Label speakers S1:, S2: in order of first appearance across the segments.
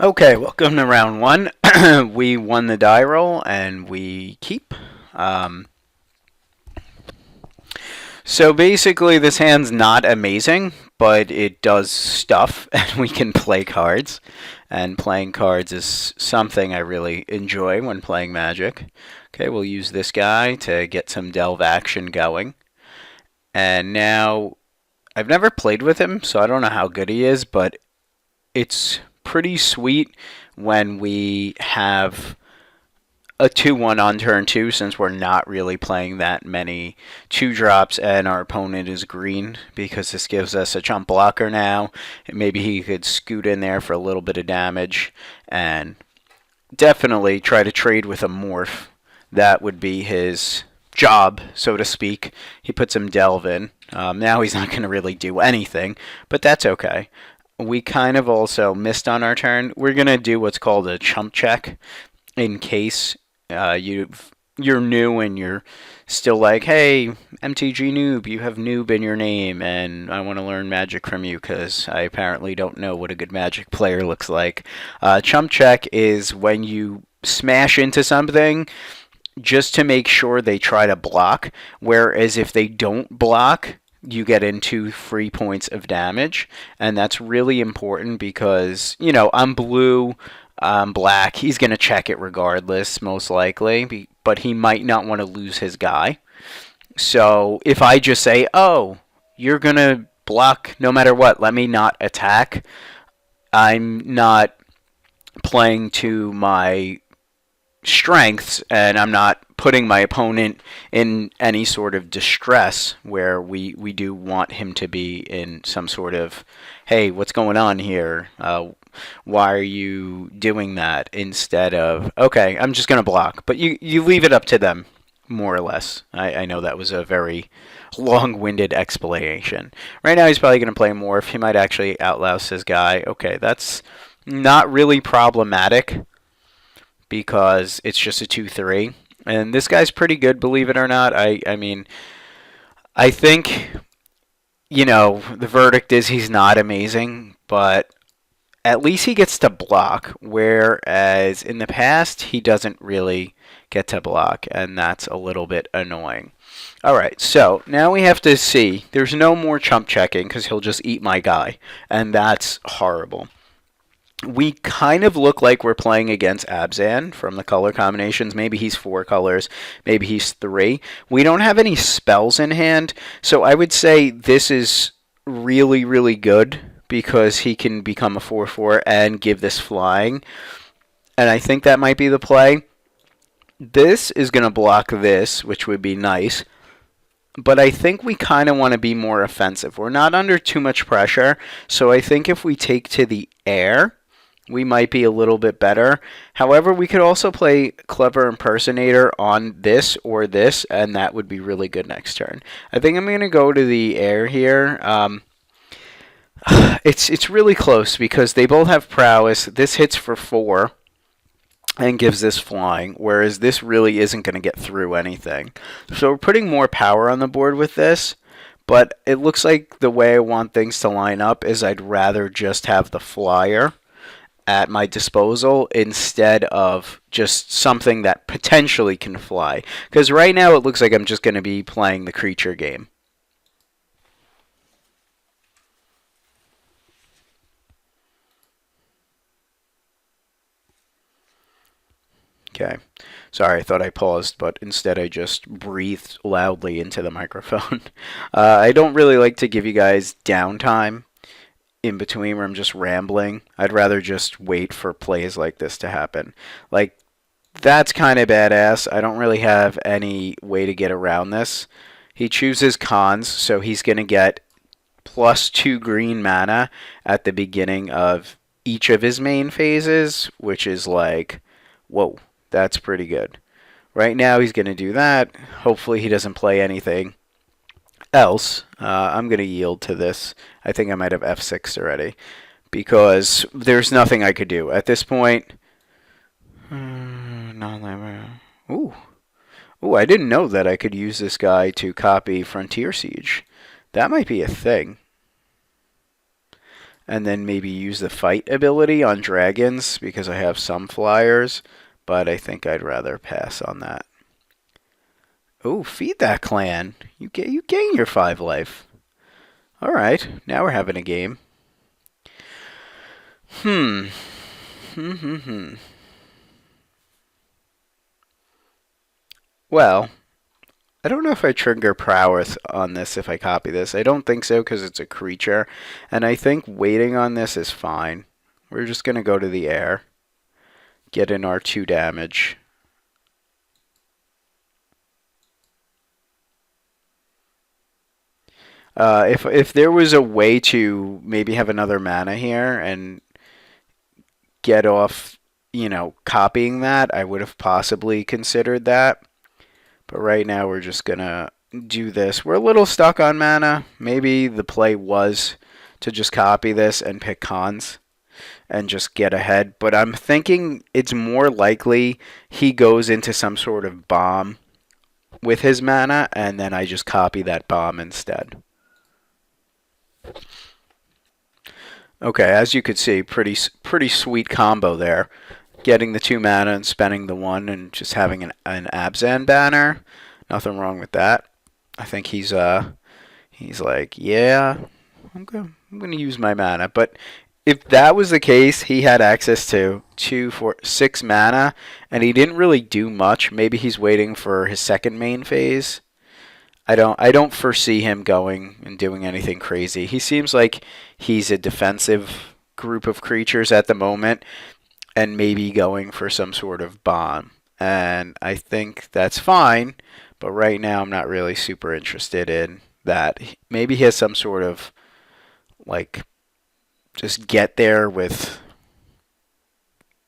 S1: Okay, welcome to round one. We won the die roll and we keep. Um, so basically, this hand's not amazing, but it does stuff, and we can play cards. And playing cards is something I really enjoy when playing Magic. Okay, we'll use this guy to get some delve action going. And now, I've never played with him, so I don't know how good he is, but it's pretty sweet when we have a 2-1 on turn 2 since we're not really playing that many 2 drops and our opponent is green because this gives us a chump blocker now. Maybe he could scoot in there for a little bit of damage and definitely try to trade with a morph. That would be his job, so to speak. He put some delve in. Now he's not going to really do anything, but that's okay. We kind of also missed on our turn. We're going to do what's called a chump check in case you're new and you're still like, hey, MTG noob, you have noob in your name, and I want to learn Magic from you because I apparently don't know what a good Magic player looks like. Chump check is when you smash into something just to make sure they try to block, whereas if they don't block, you get into 3 points of damage, and that's really important because, I'm blue, black. He's going to check it regardless, most likely, but he might not want to lose his guy. So if I just say, oh, you're going to block no matter what, let me not attack, I'm not playing to my strengths and I'm not putting my opponent in any sort of distress where we do want him to be in some sort of, hey, what's going on here? Why are you doing that? Instead of, okay, I'm just going to block. But you leave it up to them, more or less. I know that was a very long-winded explanation. Right now he's probably going to play Morph. He might actually outlouse his guy. Okay, that's not really problematic because it's just a 2-3. And this guy's pretty good, believe it or not. I mean, I think, the verdict is he's not amazing, but at least he gets to block, whereas in the past, he doesn't really get to block, and that's a little bit annoying. Alright, so now we have to see. There's no more chump checking because he'll just eat my guy, and that's horrible. We kind of look like we're playing against Abzan from the color combinations. Maybe he's 4 colors, maybe he's 3. We don't have any spells in hand, so I would say this is really, really good because he can become a 4-4 and give this flying. And I think that might be the play. This is going to block this, which would be nice. But I think we kind of want to be more offensive. We're not under too much pressure, so I think if we take to the air, we might be a little bit better. However, we could also play Clever Impersonator on this or this, and that would be really good next turn. I think I'm going to go to the air here. It's really close because they both have prowess. This hits for 4 and gives this flying, whereas this really isn't going to get through anything. So we're putting more power on the board with this, but it looks like the way I want things to line up is I'd rather just have the flyer at my disposal instead of just something that potentially can fly. Because right now it looks like I'm just going to be playing the creature game. Okay. Sorry, I thought I paused, but instead I just breathed loudly into the microphone. I don't really like to give you guys downtime in between where I'm just rambling. I'd rather just wait for plays like this to happen. Like, that's kind of badass. I don't really have any way to get around this. He chooses cons, so he's going to get +2 green mana at the beginning of each of his main phases, which is like, whoa, that's pretty good. Right now he's going to do that. Hopefully he doesn't play anything else. I'm going to yield to this. I think I might have F6 already because there's nothing I could do at this point. Ooh. Ooh, I didn't know that I could use this guy to copy Frontier Siege. That might be a thing. and then maybe use the fight ability on dragons because I have some flyers, but I think I'd rather pass on that. Oh, feed that clan. You gain your 5 life. All right, now we're having a game. Hmm. Well, I don't know if I trigger prowess on this if I copy this. I don't think so because it's a creature, and I think waiting on this is fine. We're just going to go to the air, get in our 2 damage. If there was a way to maybe have another mana here and get off, copying that, I would have possibly considered that. But right now we're just gonna do this. We're a little stuck on mana. Maybe the play was to just copy this and pick cons and just get ahead. But I'm thinking it's more likely he goes into some sort of bomb with his mana, and then I just copy that bomb instead. Okay, as you could see, pretty sweet combo there. Getting the 2 mana and spending the 1 and just having an Abzan banner. Nothing wrong with that. I think he's like, yeah, I'm gonna use my mana. But if that was the case, he had access to 2, 4, 6 mana, and he didn't really do much. Maybe he's waiting for his second main phase. I don't foresee him going and doing anything crazy. He seems like he's a defensive group of creatures at the moment and maybe going for some sort of bomb. And I think that's fine, but right now I'm not really super interested in that. Maybe he has some sort of like just get there with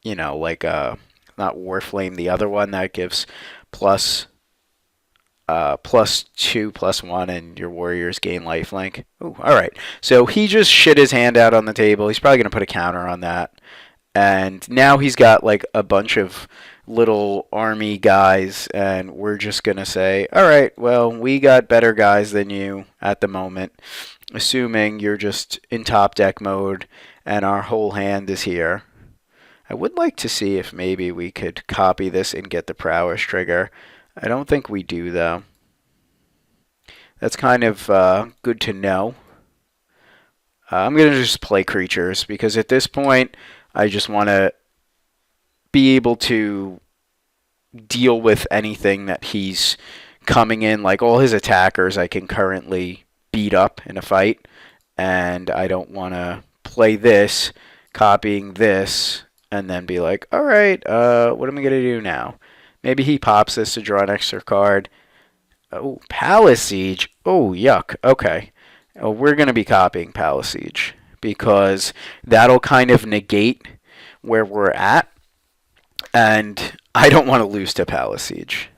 S1: like not Warflame, the other one that gives plus +2/+1, and your warriors gain lifelink. Ooh, all right. So he just shit his hand out on the table. He's probably gonna put a counter on that, and now he's got like a bunch of little army guys, and we're just gonna say, all right, well, we got better guys than you at the moment, assuming you're just in top deck mode, and our whole hand is here. I would like to see if maybe we could copy this and get the prowess trigger. I don't think we do, though. That's kind of good to know. I'm going to just play creatures because at this point, I just want to be able to deal with anything that he's coming in. Like all his attackers, I can currently beat up in a fight, and I don't want to play this, copying this, and then be like, all right, what am I going to do now? Maybe he pops this to draw an extra card. Oh, Palace Siege. Oh, yuck. Okay. We're going to be copying Palace Siege because that'll kind of negate where we're at. And I don't want to lose to Palace Siege.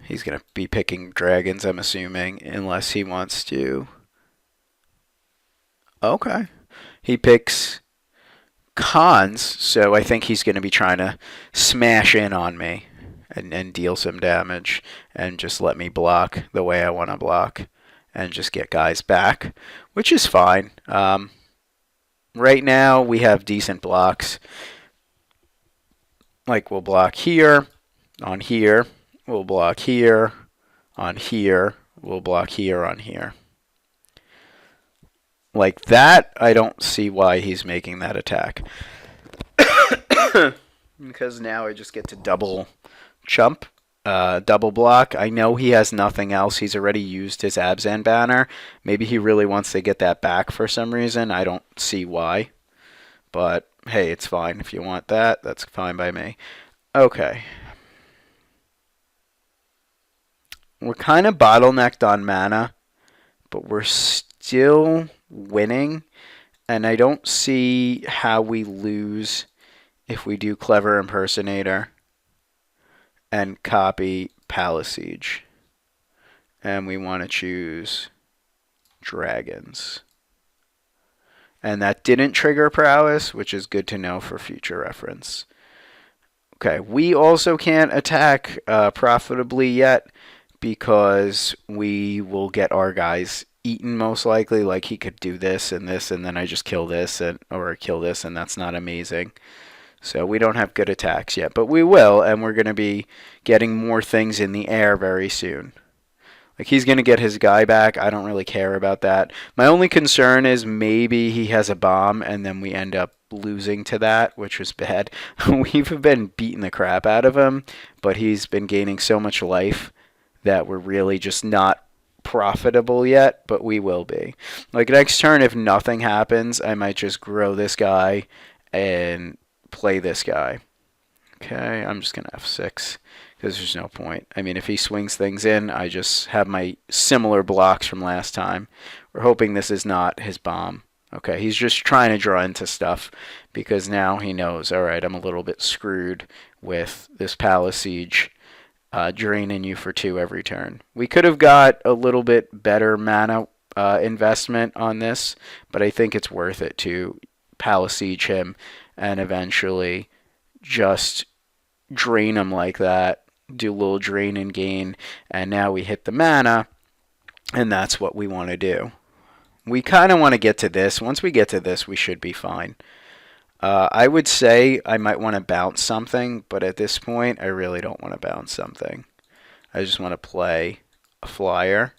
S1: He's going to be picking dragons, I'm assuming, unless he wants to. Okay. He picks cons, so I think he's going to be trying to smash in on me. And deal some damage and just let me block the way I want to block and just get guys back, which is fine. Right now we have decent blocks. Like we'll block here, on here, we'll block here, on here, we'll block here, on here. Like that, I don't see why he's making that attack. Because now I just get to double chump, double block. I know he has nothing else. He's already used his Abzan banner. Maybe he really wants to get that back for some reason. I don't see why. But hey, it's fine. If you want that, that's fine by me. Okay. We're kind of bottlenecked on mana, but we're still winning. And I don't see how we lose if we do Clever Impersonator and copy Palace Siege. And we want to choose dragons. And that didn't trigger prowess, which is good to know for future reference. Okay, we also can't attack profitably yet because we will get our guys eaten most likely. Like he could do this, and then I just kill this, and or kill this, and that's not amazing. So we don't have good attacks yet, but we will, and we're going to be getting more things in the air very soon. Like he's going to get his guy back. I don't really care about that. My only concern is maybe he has a bomb and then we end up losing to that, which was bad. We've been beating the crap out of him, but he's been gaining so much life that we're really just not profitable yet, but we will be. Like next turn, if nothing happens, I might just grow this guy and play this guy. Okay, I'm just going to F6 because there's no point. I mean, if he swings things in, I just have my similar blocks from last time. We're hoping this is not his bomb. Okay, he's just trying to draw into stuff because now he knows, all right, I'm a little bit screwed with this Palace Siege draining you for 2 every turn. We could have got a little bit better mana investment on this, but I think it's worth it to Palace Siege him and eventually just drain him like that, do a little drain and gain, and now we hit the mana, and that's what we want to do. We kind of want to get to this. Once we get to this, we should be fine. I would say I might want to bounce something, but at this point, I really don't want to bounce something. I just want to play a flyer,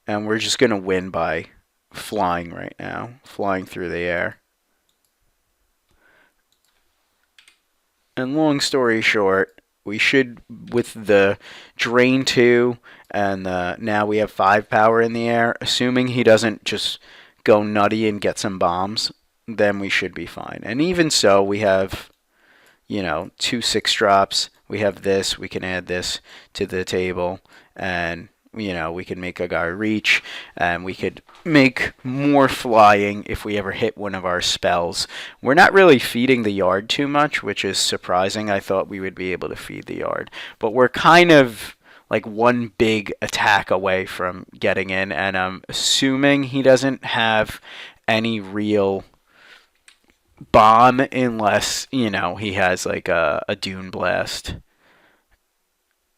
S1: and we're just going to win by flying right now, flying through the air. And long story short, we should, with the Drain 2, and now we have 5 power in the air, assuming he doesn't just go nutty and get some bombs, then we should be fine. And even so, we have, 2 6-drops. We have this. We can add this to the table, and we can make a guy reach, and we could make more flying if we ever hit one of our spells. We're not really feeding the yard too much, which is surprising. I thought we would be able to feed the yard. But we're kind of like one big attack away from getting in, and I'm assuming he doesn't have any real bomb unless, he has like a Dune Blast.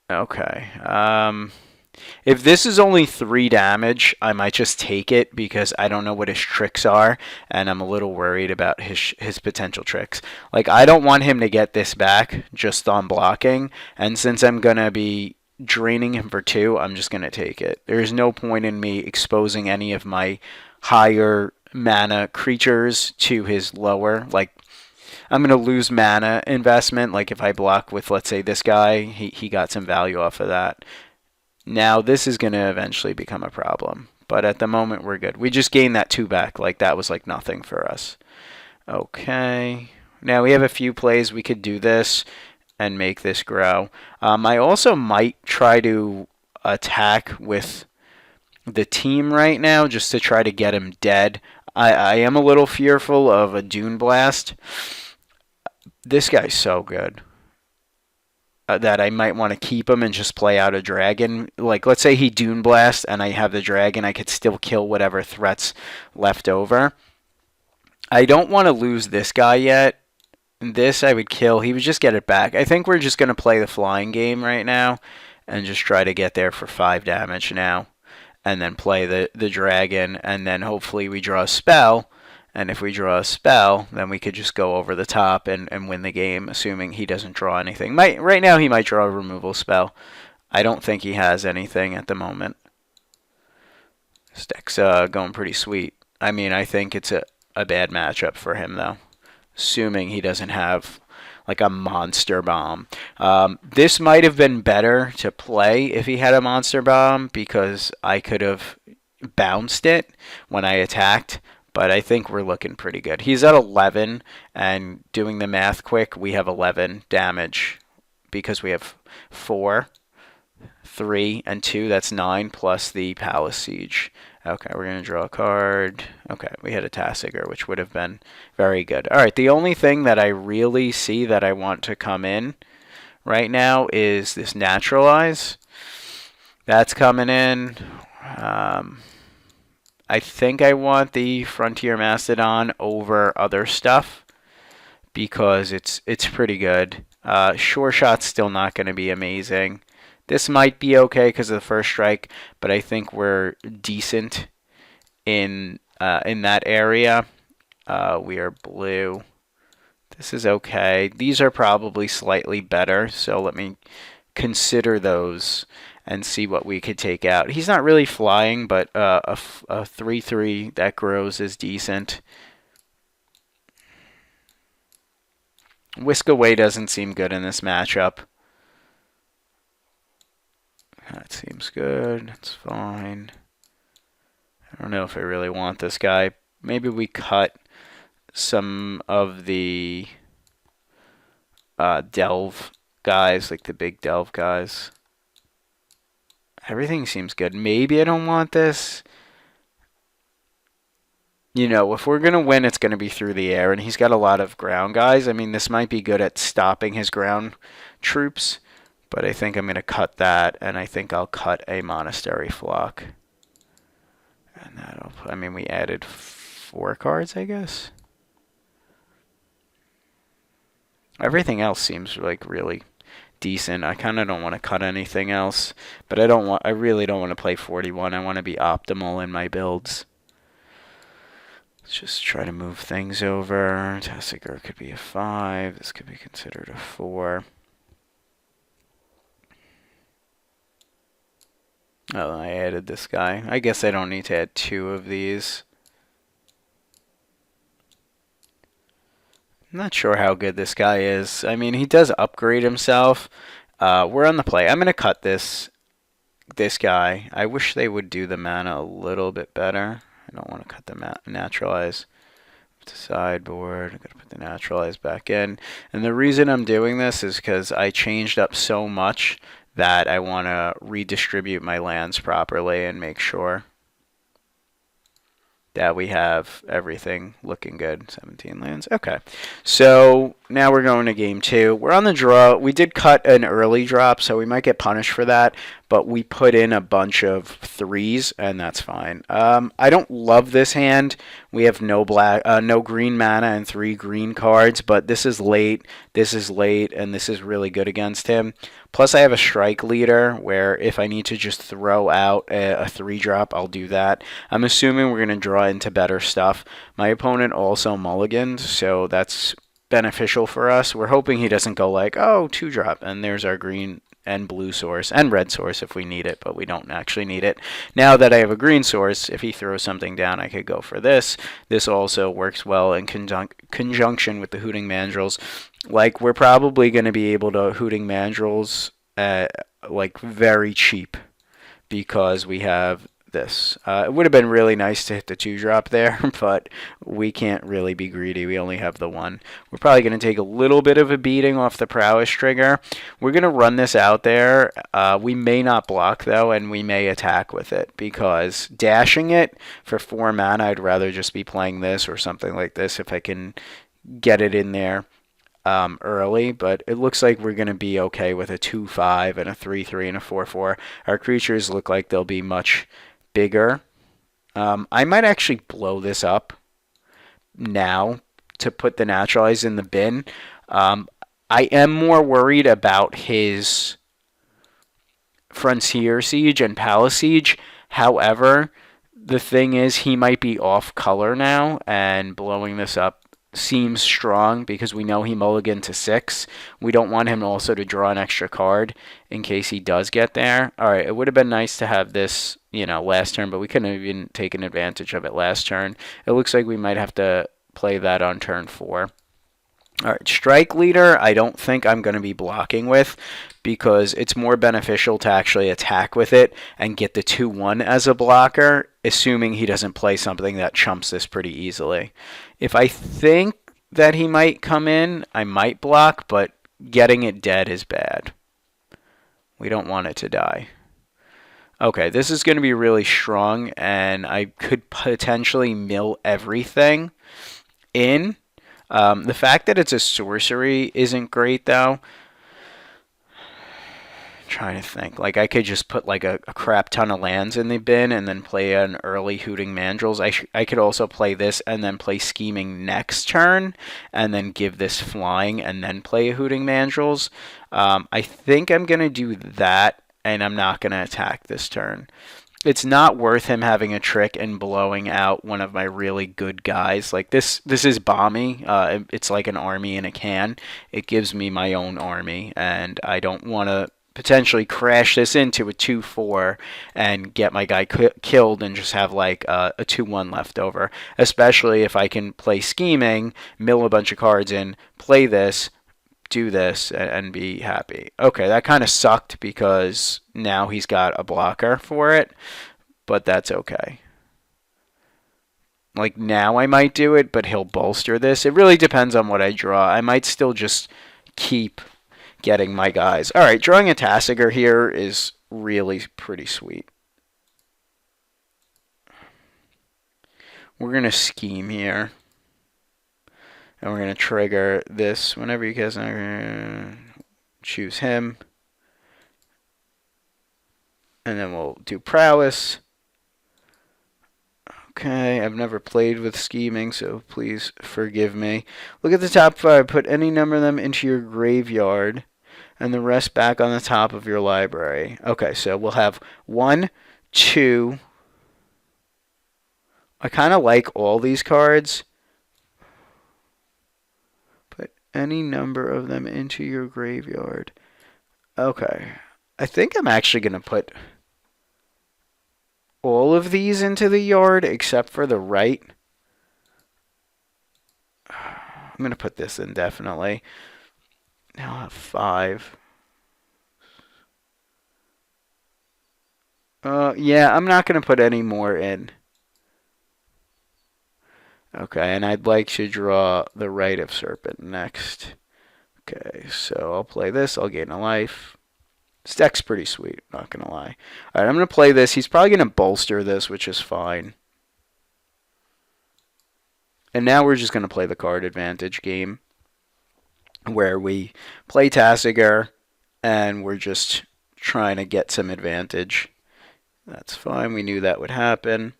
S1: Okay. If this is only 3 damage, I might just take it because I don't know what his tricks are, and I'm a little worried about his potential tricks. Like, I don't want him to get this back just on blocking, and since I'm going to be draining him for 2, I'm just going to take it. There's no point in me exposing any of my higher mana creatures to his lower. Like, I'm going to lose mana investment. Like, if I block with, let's say, this guy, he got some value off of that. Now, this is going to eventually become a problem. But at the moment, we're good. We just gained that 2 back. Like, that was like nothing for us. Okay. Now, we have a few plays. We could do this and make this grow. I also might try to attack with the team right now just to try to get him dead. I am a little fearful of a Dune Blast. This guy's so good that I might want to keep him and just play out a dragon. Like, let's say he Dune Blast and I have the dragon, I could still kill whatever threats left over. I don't want to lose this guy yet. This I would kill. He would just get it back. I think we're just going to play the flying game right now and just try to get there for 5 damage now. And then play the dragon, and then hopefully we draw a spell. And if we draw a spell, then we could just go over the top and win the game, assuming he doesn't draw anything. Right now, he might draw a removal spell. I don't think he has anything at the moment. This deck's going pretty sweet. I mean, I think it's a bad matchup for him, though. Assuming he doesn't have like a monster bomb. This might have been better to play if he had a monster bomb, because I could have bounced it when I attacked. But I think we're looking pretty good. He's at 11, and doing the math quick, we have 11 damage because we have 4, 3, and 2. That's 9 plus the Palace Siege. Okay, we're going to draw a card. Okay, we had a Tassiger, which would have been very good. All right, the only thing that I really see that I want to come in right now is this Naturalize. That's coming in. I think I want the Frontier Mastodon over other stuff because it's pretty good. Sure Shot's still not going to be amazing. This might be okay because of the first strike, but I think we're decent in that area. We are blue. This is okay. These are probably slightly better, so let me consider those and see what we could take out. He's not really flying, but a 3/3 that grows is decent. Whisk Away doesn't seem good in this matchup. That seems good. That's fine. I don't know if I really want this guy. Maybe we cut some of the delve guys, like the big delve guys. Everything seems good. Maybe I don't want this. You know, if we're going to win, it's going to be through the air, and he's got a lot of ground guys. I mean, this might be good at stopping his ground troops, but I think I'm going to cut that, and I think I'll cut a monastery flock. And that'll, I mean, we added 4 cards, I guess. Everything else seems like really decent. I kind of don't want to cut anything else, but I really don't want to play 41. I want to be optimal in my builds. Let's just try to move things over. Tessiger could be a 5. This could be considered a 4. Oh, I added this guy. I guess I don't need to add 2 of these. I'm not sure how good this guy is. I mean, he does upgrade himself. We're on the play. I'm going to cut this guy. I wish they would do the mana a little bit better. I don't want to cut the naturalize to sideboard. I'm going to put the naturalize back in. And the reason I'm doing this is because I changed up so much that I want to redistribute my lands properly and make sure that we have everything looking good. 17 lands. Okay. So now we're going to game 2. We're on the draw. We did cut an early drop, so we might get punished for that, but we put in a bunch of 3s, and that's fine. I don't love this hand. We have no green mana and 3 green cards, but this is late, and this is really good against him. Plus, I have a strike leader where if I need to just throw out a 3-drop, I'll do that. I'm assuming we're going to draw into better stuff. My opponent also mulliganed, so that's beneficial for us. We're hoping he doesn't go like, oh, 2-drop, and there's our green and blue source and red source if we need it, but we don't actually need it. Now that I have a green source, if he throws something down, I could go for this. This also works well in conjunction with the Hooting Mandrills. Like, we're probably going to be able to Hooting Mandrills like very cheap because we have this. It would have been really nice to hit the 2-drop there, but we can't really be greedy. We only have the 1. We're probably going to take a little bit of a beating off the prowess trigger. We're going to run this out there. We may not block, though, and we may attack with it because dashing it for 4 mana, I'd rather just be playing this or something like this if I can get it in there early, but it looks like we're going to be okay with a 2/5 and a 3/3 and a 4/4. Our creatures look like they'll be much bigger. I might actually blow this up now to put the naturalize in the bin. I am more worried about his Frontier Siege and Palace Siege. However, the thing is he might be off color now, and blowing this up seems strong because we know he mulliganed to 6. We don't want him also to draw an extra card in case he does get there. All right, it would have been nice to have this, last turn, but we couldn't have even taken advantage of it last turn. It looks like we might have to play that on turn 4. All right, strike leader, I don't think I'm going to be blocking with because it's more beneficial to actually attack with it and get the 2/1 as a blocker, assuming he doesn't play something that chumps this pretty easily. If I think that he might come in, I might block, but getting it dead is bad. We don't want it to die. Okay, this is going to be really strong, and I could potentially mill everything in. The fact that it's a sorcery isn't great, though. Trying to think. Like, I could just put like a crap ton of lands in the bin and then play an early Hooting Mandrills. I could also play this and then play Scheming next turn and then give this flying and then play a Hooting Mandrills. I think I'm going to do that and I'm not going to attack this turn. It's not worth him having a trick and blowing out one of my really good guys. Like this is Bomby. It's like an army in a can. It gives me my own army, and I don't want to potentially crash this into a 2-4 and get my guy killed and just have like a 2-1 left over. Especially if I can play scheming, mill a bunch of cards in, play this, do this, and be happy. Okay, that kind of sucked because now he's got a blocker for it, but that's okay. Like now I might do it, but he'll bolster this. It really depends on what I draw. I might still just keep getting my guys. All right, drawing a Tasigur here is really pretty sweet. We're going to scheme here. And we're going to trigger this whenever you guys choose him. And then we'll do prowess. Okay, I've never played with scheming, so please forgive me. Look at the top 5. Put any number of them into your graveyard, and the rest back on the top of your library. Okay, so we'll have 1, 2. I kind of like all these cards. Put any number of them into your graveyard. Okay, I think I'm actually going to put all of these into the yard except for the right. I'm going to put this in definitely. Now I'll have 5. Yeah, I'm not going to put any more in. Okay, and I'd like to draw the Rite of Serpent next. Okay, so I'll play this. I'll gain a life. This deck's pretty sweet, not going to lie. Alright, I'm going to play this. He's probably going to bolster this, which is fine. And now we're just going to play the card advantage game, where we play Tasigur, and we're just trying to get some advantage. That's fine. We knew that would happen.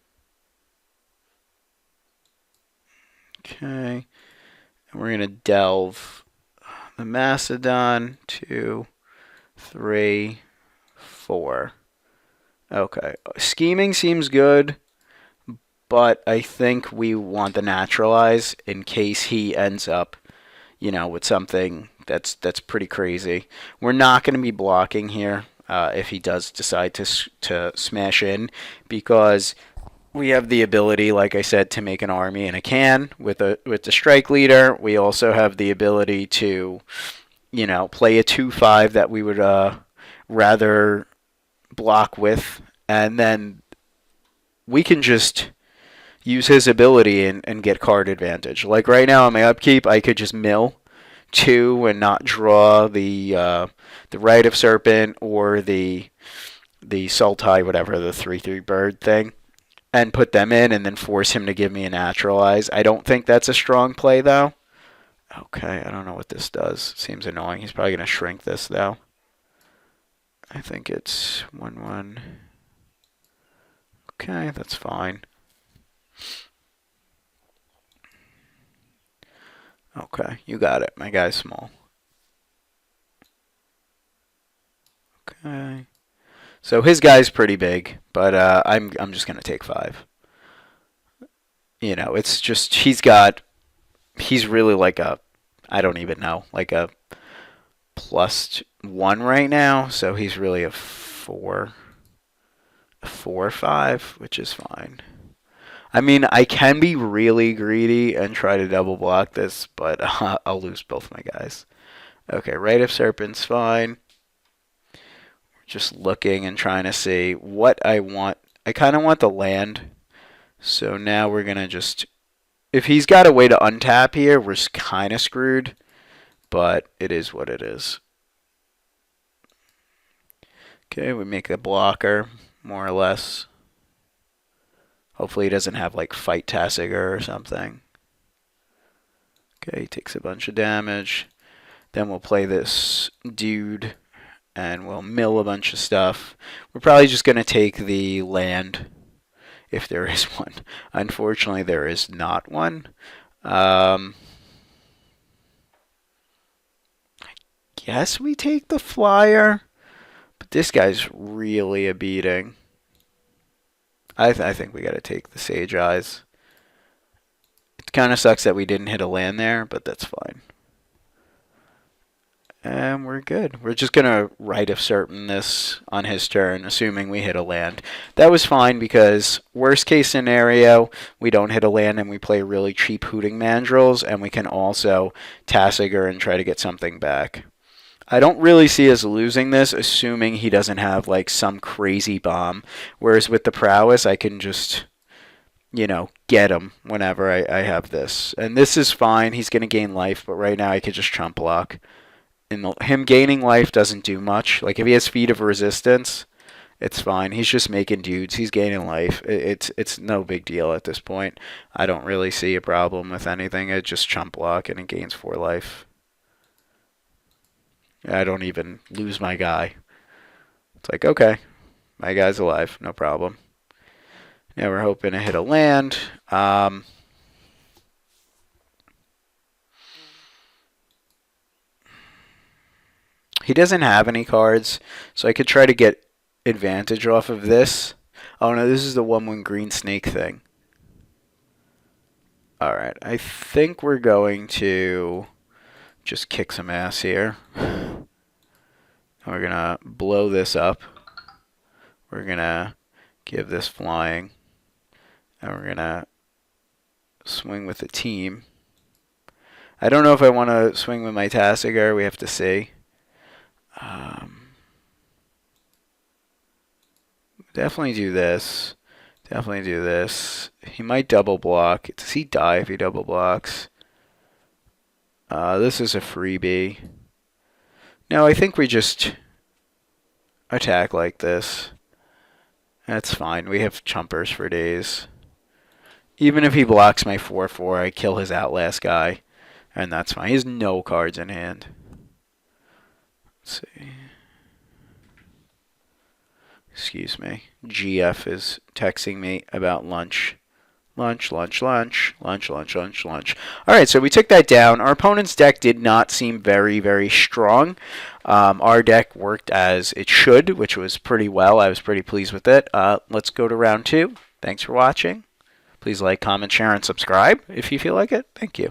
S1: Okay. And we're going to delve the Macedon. 2, 3, 4. Okay. Scheming seems good, but I think we want the naturalize in case he ends up, with something that's pretty crazy. We're not going to be blocking here if he does decide to smash in, because we have the ability, like I said, to make an army in a can with the strike leader. We also have the ability to, play a 2-5 that we would rather block with, and then we can just use his ability and get card advantage. Like right now on my upkeep, I could just mill 2 and not draw the Rite of Serpent or the Sultai, whatever, the 3/3 bird thing, and put them in and then force him to give me a naturalize. I don't think that's a strong play, though. Okay, I don't know what this does. Seems annoying. He's probably going to shrink this, though. I think it's 1/1. Okay, that's fine. Okay, you got it. My guy's small. Okay. So his guy's pretty big, but I'm just going to take 5. It's just he's really like I don't even know, like a +1 right now, so he's really a 4 or 5, which is fine. I mean, I can be really greedy and try to double block this, but I'll lose both my guys. Okay, Rite of Serpent's fine. Just looking and trying to see what I want. I kind of want the land. So now we're going to just... If he's got a way to untap here, we're kind of screwed. But it is what it is. Okay, we make a blocker, more or less. Hopefully he doesn't have, like, Fight Tasigur or something. Okay, he takes a bunch of damage. Then we'll play this dude, and we'll mill a bunch of stuff. We're probably just going to take the land, if there is one. Unfortunately, there is not one. I guess we take the flyer, but This guy's really a beating. I think we got to take the Sage Eyes. It kind of sucks that we didn't hit a land there, but that's fine. And we're good. We're just going to right of certain this on his turn, assuming we hit a land. That was fine because worst case scenario, we don't hit a land and we play really cheap Hooting Mandrills, and we can also Tassiger and try to get something back. I don't really see us losing this, assuming he doesn't have like some crazy bomb. Whereas with the Prowess, I can just, get him whenever I have this. And this is fine. He's going to gain life, but right now I could just chump block. And him gaining life doesn't do much. Like if he has Feet of Resistance, it's fine. He's just making dudes. He's gaining life. It's no big deal at this point. I don't really see a problem with anything. I just chump block and it gains 4 life. I don't even lose my guy. It's like, okay, my guy's alive. No problem. Yeah, we're hoping to hit a land. He doesn't have any cards, so I could try to get advantage off of this. Oh no, this is the 1/1 green snake thing. Alright, I think we're going to just kick some ass here. We're going to blow this up. We're going to give this flying. And we're going to swing with the team. I don't know if I want to swing with my Tassiger. We have to see. Definitely do this. Definitely do this. He might double block. Does he die if he double blocks? This is a freebie. No, I think we just attack like this. That's fine. We have chumpers for days. Even if he blocks my 4/4, I kill his Outlast guy. And that's fine. He has no cards in hand. Let's see. Excuse me. GF is texting me about lunch. Lunch. Alright, so we took that down. Our opponent's deck did not seem very, very strong. Our deck worked as it should, which was pretty well. I was pretty pleased with it. Let's go to round 2. Thanks for watching. Please like, comment, share, and subscribe if you feel like it. Thank you.